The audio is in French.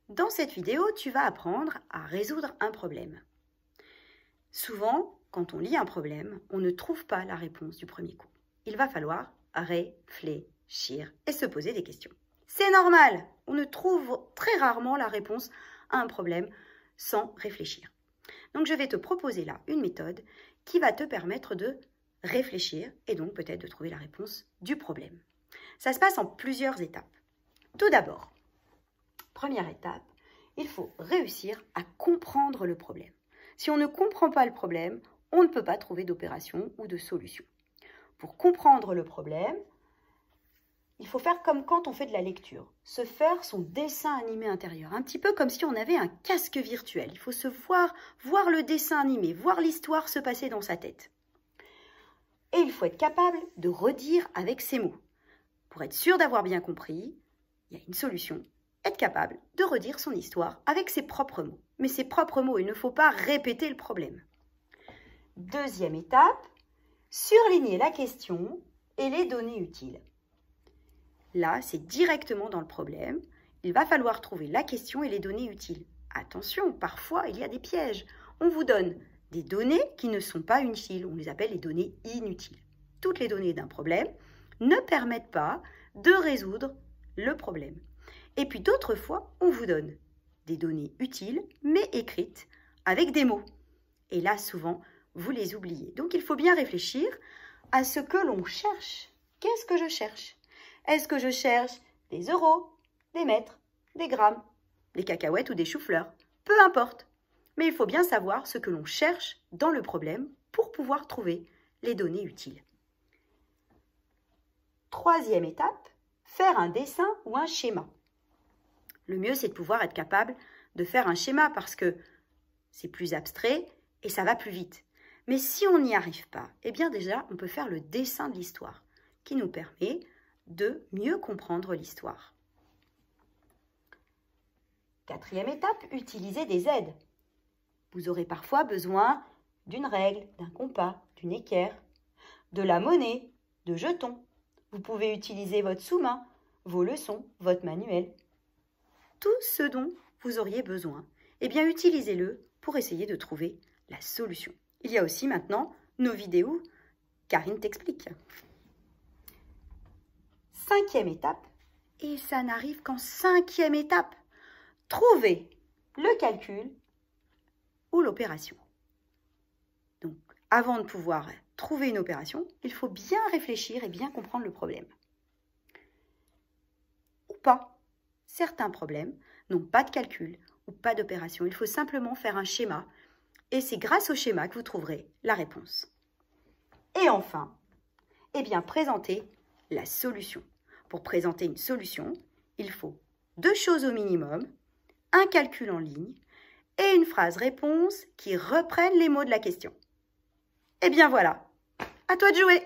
Dans cette vidéo, tu vas apprendre à résoudre un problème. Souvent, quand on lit un problème, on ne trouve pas la réponse du premier coup. Il va falloir réfléchir et se poser des questions. C'est normal, on ne trouve très rarement la réponse à un problème sans réfléchir. Donc je vais te proposer là une méthode qui va te permettre de réfléchir et donc peut-être de trouver la réponse du problème. Ça se passe en plusieurs étapes. Tout d'abord, première étape, il faut réussir à comprendre le problème. Si on ne comprend pas le problème, on ne peut pas trouver d'opération ou de solution. Pour comprendre le problème, il faut faire comme quand on fait de la lecture, se faire son dessin animé intérieur, un petit peu comme si on avait un casque virtuel. Il faut se voir le dessin animé, voir l'histoire se passer dans sa tête. Et il faut être capable de redire avec ses mots. Pour être sûr d'avoir bien compris, il y a une solution. Être capable de redire son histoire avec ses propres mots. Mais ses propres mots, il ne faut pas répéter le problème. Deuxième étape, surligner la question et les données utiles. Là, c'est directement dans le problème. Il va falloir trouver la question et les données utiles. Attention, parfois, il y a des pièges. On vous donne des données qui ne sont pas utiles. On les appelle les données inutiles. Toutes les données d'un problème ne permettent pas de résoudre le problème. Et puis d'autres fois, on vous donne des données utiles, mais écrites avec des mots. Et là, souvent, vous les oubliez. Donc, il faut bien réfléchir à ce que l'on cherche. Qu'est-ce que je cherche? Est-ce que je cherche des euros, des mètres, des grammes, des cacahuètes ou des choux-fleurs? Peu importe. Mais il faut bien savoir ce que l'on cherche dans le problème pour pouvoir trouver les données utiles. Troisième étape, faire un dessin ou un schéma. Le mieux, c'est de pouvoir être capable de faire un schéma parce que c'est plus abstrait et ça va plus vite. Mais si on n'y arrive pas, eh bien déjà, on peut faire le dessin de l'histoire qui nous permet de mieux comprendre l'histoire. Quatrième étape, utiliser des aides. Vous aurez parfois besoin d'une règle, d'un compas, d'une équerre, de la monnaie, de jetons. Vous pouvez utiliser votre sous-main, vos leçons, votre manuel. Tout ce dont vous auriez besoin, eh bien utilisez-le pour essayer de trouver la solution. Il y a aussi maintenant nos vidéos Karine t'explique. Cinquième étape, et ça n'arrive qu'en cinquième étape, trouver le calcul ou l'opération. Donc, avant de pouvoir trouver une opération, il faut bien réfléchir et bien comprendre le problème. Ou pas. Certains problèmes n'ont pas de calcul ou pas d'opération. Il faut simplement faire un schéma et c'est grâce au schéma que vous trouverez la réponse. Et enfin, eh bien, présenter la solution. Pour présenter une solution, il faut 2 choses au minimum, un calcul en ligne et une phrase réponse qui reprenne les mots de la question. Eh bien voilà, à toi de jouer!